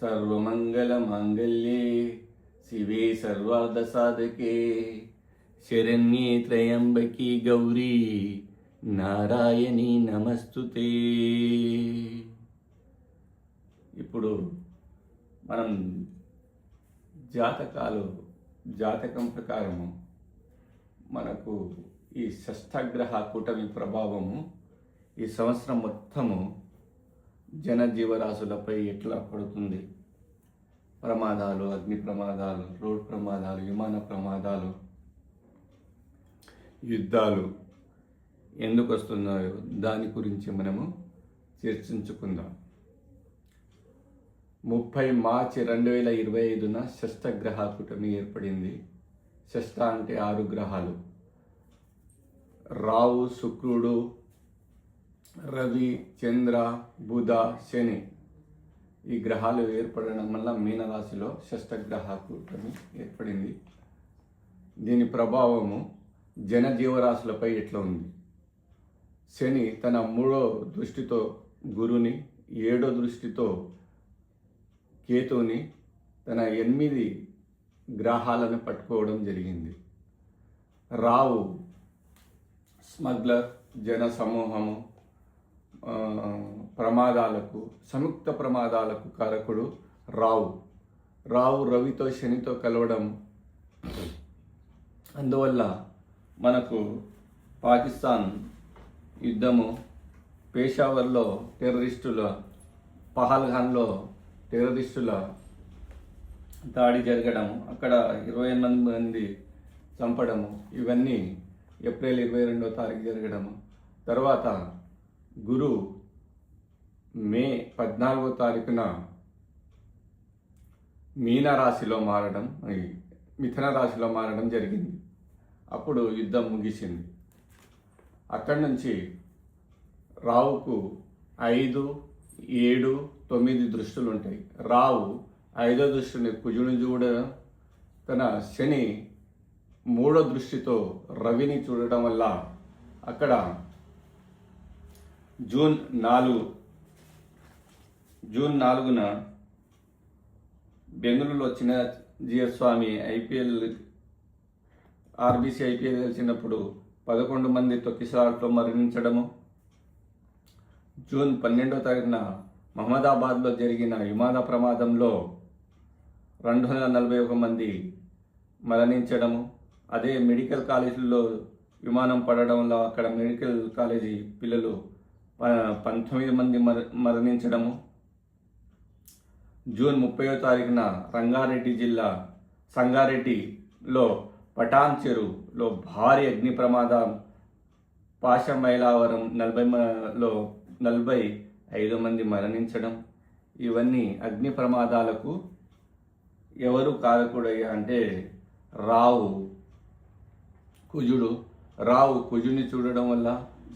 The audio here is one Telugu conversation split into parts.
సర్వమంగళమాంగళ్యే శివే సర్వార్ధసాధకే శరణ్యే త్రయంబకి గౌరీ నారాయణి నమస్తుతే. ఇప్పుడు మనం జాతకం ప్రకారము మనకు ఈ షష్ఠగ్రహ కూటమి ప్రభావము ఈ సంవత్సరం మొత్తము జనజీవరాశులపై ఎట్లా పడుతుంది, ప్రమాదాలు, అగ్ని ప్రమాదాలు, రోడ్ ప్రమాదాలు, విమాన ప్రమాదాలు, యుద్ధాలు ఎందుకు వస్తున్నాయో దాని గురించి మనము చర్చించుకుందాం. 30 మార్చి 2025 షష్ఠగ్రహ కూటమి ఏర్పడింది. షష్ఠ అంటే 6 గ్రహాలు: రావు, శుక్రుడు, రవి, చంద్ర, బుధ, శని. ఈ గ్రహాలు ఏర్పడడం వల్ల మీనరాశిలో షష్ఠగ్రహ కూటమి ఏర్పడింది. దీని ప్రభావము జనజీవరాశులపై ఎట్లా ఉంది? శని తన 3వ దృష్టితో గురుని, 7వ దృష్టితో కేతువుని, తన 8 గ్రహాలను పట్టుకోవడం జరిగింది. రావు స్మగ్లర్, జన సమూహము, ప్రమాదాలకు, సంయుక్త ప్రమాదాలకు కారకుడు రావు రవితో శనితో కలవడం. అందువల్ల మనకు పాకిస్తాన్ యుద్ధము, పేషావర్లో టెర్రరిస్టుల, పహల్గాన్లో టెర్రరిస్టుల దాడి జరగడము, అక్కడ 28 మంది చంపడము, ఇవన్నీ ఏప్రిల్ 22వ తారీఖు జరగడము. తర్వాత గురు మే 14వ తారీఖున మిథున రాశిలో మారడం జరిగింది. అప్పుడు యుద్ధం ముగిసింది. అక్కడి నుంచి రావుకు 5, 7, 9 దృష్టులు ఉంటాయి. రావు 5వ దృష్టిని కుజుని చూడడం, తన శని 3వ దృష్టితో రవిని చూడడం వల్ల అక్కడ జూన్ 4న బెంగళూరులో చిన్నజీవ స్వామి ఆర్బీసీ ఐపీఎల్ గెలిచినప్పుడు 11 మంది తొక్కిసలాటలో మరణించడము. జూన్ 12వ తారీఖున మహమ్మదాబాద్లో జరిగిన విమాన ప్రమాదంలో 241 మంది మరణించడము. అదే మెడికల్ కాలేజీలో విమానం పడడం వల్ల అక్కడ మెడికల్ కాలేజీ పిల్లలు 19 మంది మరణించడము. జూన్ 30వ తారీఖున రంగారెడ్డి జిల్లా సంగారెడ్డిలో పటాన్ చెరువులో భారీ అగ్ని ప్రమాదం, పాశమైలావరం 45 మంది మరణించడం. ఇవన్నీ అగ్ని ప్రమాదాలకు ఎవరు కారకుడయ్యా అంటే రావు కుజుని చూడడం వల్ల,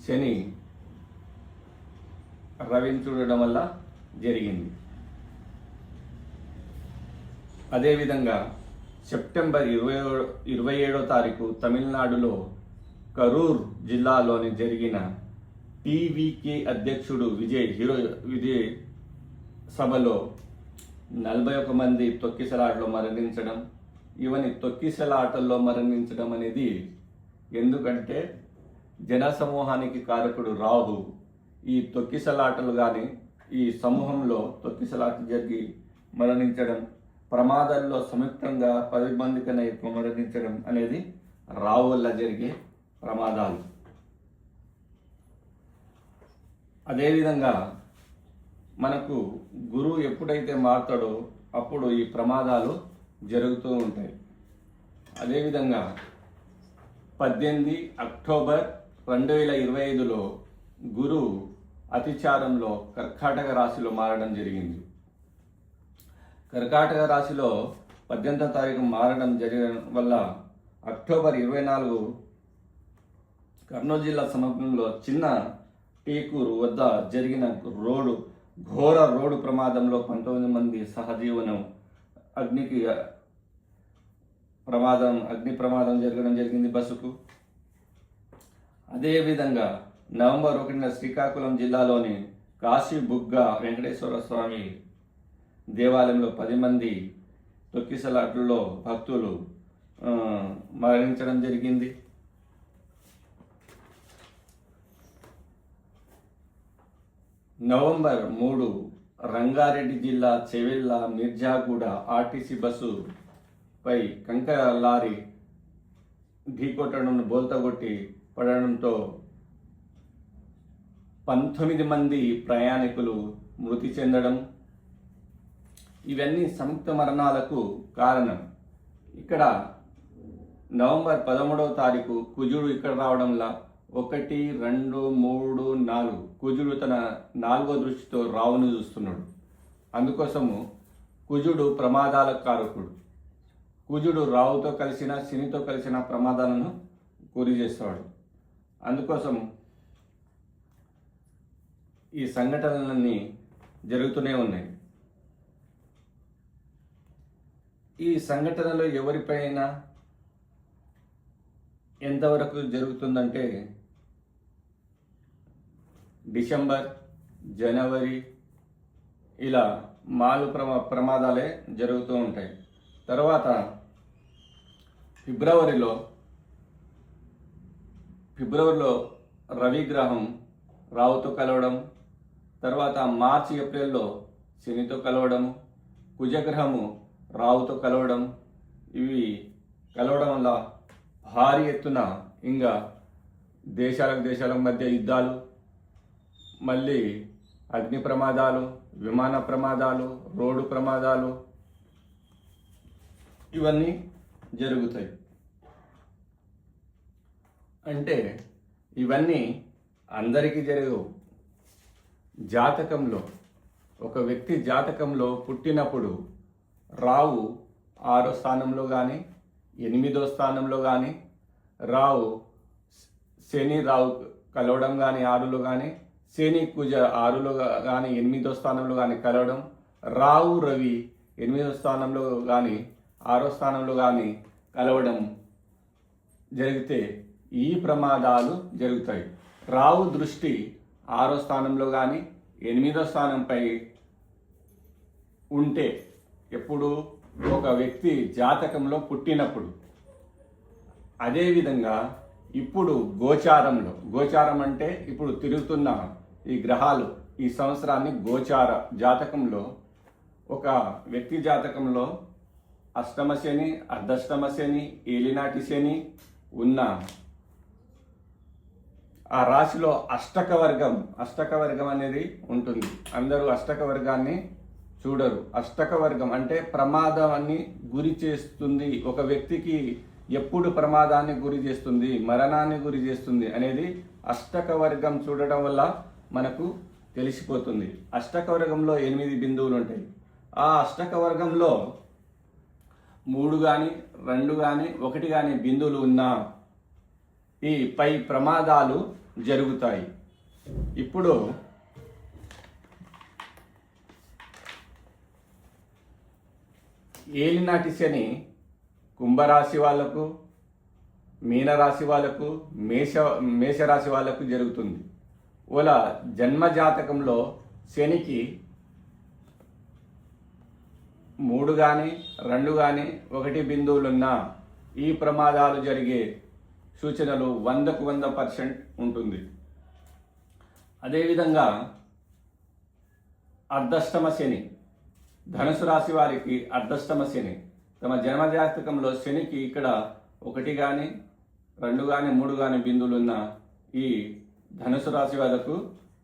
శని రవిని చూడడం వల్ల జరిగింది. అదేవిధంగా సెప్టెంబర్ 27వ తారీఖు తమిళనాడులో కరూర్ జిల్లాలోని జరిగిన టీవీకే అధ్యక్షుడు విజయ్ సభలో 41 మంది తొక్కిసలాటలో మరణించడం. ఇవన్నీ తొక్కిసలాటల్లో మరణించడం అనేది ఎందుకంటే జనసమూహానికి కారకుడు రాహు. ఈ తొక్కిసలాటలు కానీ, ఈ సమూహంలో తొక్కిసలాట జరిగి మరణించడం, ప్రమాదాల్లో సంయుక్తంగా 10 మంది కన్నా ఎక్కువ మరణించడం అనేది రావు వల్ల జరిగే ప్రమాదాలు. అదేవిధంగా మనకు గురువు ఎప్పుడైతే మారుతాడో అప్పుడు ఈ ప్రమాదాలు జరుగుతూ ఉంటాయి. అదేవిధంగా 18 అక్టోబర్ 2025లో గురువు అతిచారంలో కర్కాటక రాశిలో మారడం జరిగింది. కర్కాటక రాశిలో 18వ తారీఖు మారడం జరగడం వల్ల అక్టోబర్ 24 కర్నూలు జిల్లా సమీపంలో చిన్న టేకూరు వద్ద జరిగిన ఘోర రోడ్డు ప్రమాదంలో 19 మంది సహజీవనం అగ్ని ప్రమాదం జరగడం జరిగింది బస్సుకు. అదేవిధంగా నవంబర్ 1న శ్రీకాకుళం జిల్లాలోని కాశీబుగ్గ వెంకటేశ్వర స్వామి దేవాలయంలో 10 మంది తొక్కిసలాట్లలో భక్తులు మరణించడం జరిగింది. నవంబర్ 3 రంగారెడ్డి జిల్లా చెవెళ్ళ మిర్జాగూడ ఆర్టీసీ బస్సుపై కంకర లారీ ఢీకొట్టడం, బోల్తగొట్టి పడడంతో 19 మంది ప్రయాణికులు మృతి చెందడం, ఇవన్నీ సంయుక్త మరణాలకు కారణం. ఇక్కడ నవంబర్ 13వ తారీఖు కుజుడు ఇక్కడ రావడంలా 1, 2, 3, 4 కుజుడు తన 4వ దృష్టితో రావును చూస్తున్నాడు. అందుకోసము కుజుడు ప్రమాదాల కారకుడు. కుజుడు రావుతో కలిసిన శనితో కలిసిన ప్రమాదాలను గురి చేస్తాడు. అందుకోసం ఈ సంఘటనలన్నీ జరుగుతూనే ఉన్నాయి. ఈ సంఘటనలో ఎవరిపైన ఎంతవరకు జరుగుతుందంటే డిసెంబర్, జనవరి ఇలా ప్రమాదాలే జరుగుతూ ఉంటాయి. తర్వాత ఫిబ్రవరిలో రవి గ్రహం రావుతో కలవడం, తర్వాత మార్చి, ఏప్రిల్లో శనితో కలవడం, కుజగ్రహము రావుతో కలవడం, ఇవి కలవడం వల్ల భారీ ఎత్తున ఇంకా దేశాల మధ్య యుద్ధాలు, మళ్ళీ అగ్ని ప్రమాదాలు, విమాన ప్రమాదాలు, రోడ్డు ప్రమాదాలు ఇవన్నీ జరుగుతాయి. అంటే ఇవన్నీ అందరికీ జరగవు. జాతకంలో ఒక వ్యక్తి జాతకంలో పుట్టినప్పుడు రావు 6వ స్థానంలో కానీ 8వ స్థానంలో కానీ, రావు శని రావు కలవడం కానీ 6లో కానీ, శని కుజ 6లో కానీ 8వ స్థానంలో కానీ కలవడం, రావు రవి 8వ స్థానంలో కానీ 6వ స్థానంలో కానీ కలవడం జరిగితే ఈ ప్రమాదాలు జరుగుతాయి. రావు దృష్టి 6వ స్థానంలో కానీ 8వ స్థానంపై ఉంటే, ఎప్పుడు ఒక వ్యక్తి జాతకంలో పుట్టినప్పుడు, అదేవిధంగా ఇప్పుడు గోచారం అంటే ఇప్పుడు తిరుగుతున్న ఈ గ్రహాలు ఈ సంవత్సరాన్ని గోచార జాతకంలో ఒక వ్యక్తి జాతకంలో అష్టమ శని, అర్ధష్టమ శని, ఏలినాటి శని ఉన్న ఆ రాశిలో అష్టక వర్గం అనేది ఉంటుంది. అందరూ అష్టక వర్గాన్ని చూడరు. అష్టక వర్గం అంటే ప్రమాదాన్ని గురి చేస్తుంది, ఒక వ్యక్తికి ఎప్పుడు ప్రమాదాన్ని గురి చేస్తుంది, మరణాన్ని గురి చేస్తుంది అనేది అష్టక వర్గం చూడడం వల్ల మనకు తెలిసిపోతుంది. అష్టక వర్గంలో 8 బిందువులు ఉంటాయి. ఆ అష్టక వర్గంలో 3 కానీ 2 కానీ 1 కానీ బిందువులు ఉన్నా ఈ పై ప్రమాదాలు జరుగుతాయి. ఇప్పుడు ఏలినాటి శని కుంభరాశి వాళ్లకు, మీనరాశి వాళ్లకు, మేషరాశి వాళ్లకు జరుగుతుంది. ఓలా జన్మజాతకంలో శనికి 3 కానీ 2 కానీ 1 బిందువులున్నా ఈ ప్రమాదాలు జరిగే సూచనలు 100కు 100% ఉంటుంది. అదేవిధంగా అర్ధష్టమ శని, ధనుసు రాశి వారికి అర్ధష్టమ శని, తమ జన్మజాతకంలో శనికి ఇక్కడ 1 కానీ 2 కానీ 3 కానీ బిందువులున్న ఈ ధనుసు రాశి వాళ్లకు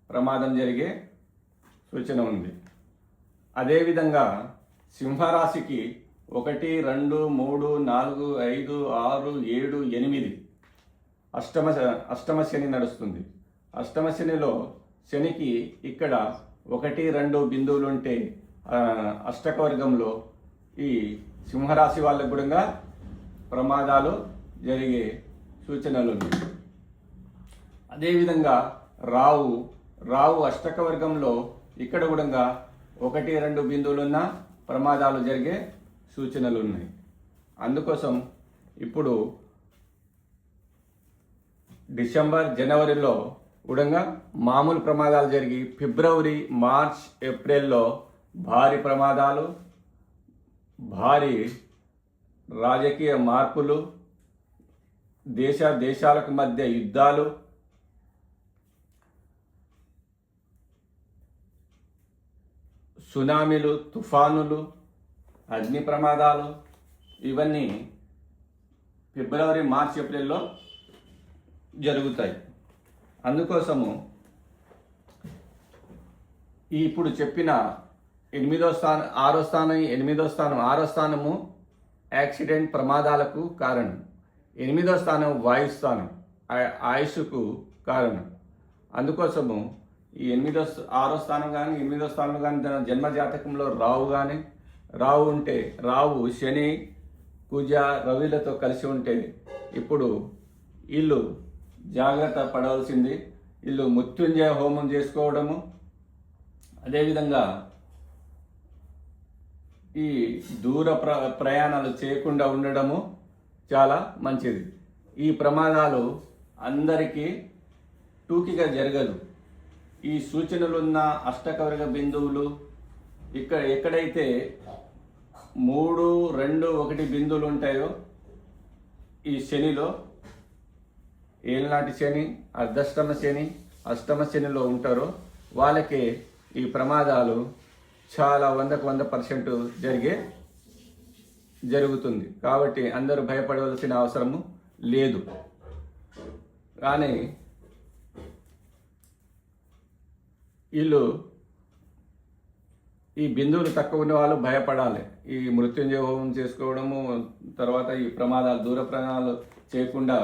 ప్రమాదం జరిగే సూచన ఉంది. అదేవిధంగా సింహరాశికి 1, 2, 3, 4, 5, 6, 7, 8 అష్టమ శని నడుస్తుంది. అష్టమ శనిలో శనికి ఇక్కడ 1, 2 బిందువులు ఉంటే అష్టక వర్గంలో ఈ సింహరాశి వాళ్ళకు కూడా ప్రమాదాలు జరిగే సూచనలు ఉన్నాయి. అదేవిధంగా రావు అష్టక వర్గంలో ఇక్కడ కూడా 1, 2 బిందువులున్న ప్రమాదాలు జరిగే సూచనలు ఉన్నాయి. అందుకోసం ఇప్పుడు డిసెంబర్, జనవరిలో కూడా మామూలు ప్రమాదాలు జరిగి ఫిబ్రవరి, మార్చ్, ఏప్రిల్లో భారీ ప్రమాదాలు, భారీ రాజకీయ మార్పులు, దేశాలకు మధ్య యుద్ధాలు, సునామీలు, తుఫానులు, అగ్ని ప్రమాదాలు, ఇవన్నీ ఫిబ్రవరి, మార్చి, ఏప్రిల్లో జరుగుతాయి. అందుకోసము ఇప్పుడు చెప్పిన 8వ స్థానం, 6వ స్థానము యాక్సిడెంట్ ప్రమాదాలకు కారణం. 8వ స్థానం వాయుస్థానం, ఆయుష్కు కారణం. అందుకోసము ఈ 6వ స్థానం కానీ 8వ స్థానం కానీ జన్మ జాతకంలో రావు ఉంటే, రావు శని, కుజ, రవిలతో కలిసి ఉంటే ఇప్పుడు వీళ్ళు జాగ్రత్త పడవలసింది. వీళ్ళు మృత్యుంజయ హోమం చేసుకోవడము, అదేవిధంగా ఈ దూర ప్రయాణాలు చేయకుండా ఉండడము చాలా మంచిది. ఈ ప్రమాదాలు అందరికీ టూకిగా జరగదు. ఈ సూచనలున్న అష్టకవర్గ బిందువులు ఎక్కడైతే 3, 2, 1 బిందువులు ఉంటాయో ఈ శనిలో, ఏళ్ళనాటి శని, అర్ధష్టమ శని, అష్టమ శనిలో ఉంటారో వాళ్ళకి ఈ ప్రమాదాలు చాలా 100% జరుగుతుంది. కాబట్టి అందరూ భయపడవలసిన అవసరము లేదు. కానీ వీళ్ళు ఈ బిందువులు తక్కువ ఉన్న వాళ్ళు భయపడాలి. ఈ మృత్యుంజయ హోమం చేసుకోవడము, తర్వాత ఈ ప్రమాదాలు, దూర ప్రయాణాలు చేయకుండా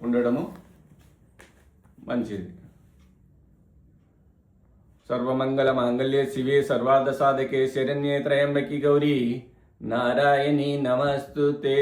ఉండడము మంచిది. సర్వమంగళ మాంగళ్యే శివే సర్వార్థ సాధకే శరణ్యే త్రయంబకి గౌరీ నారాయణి నమస్తుతే.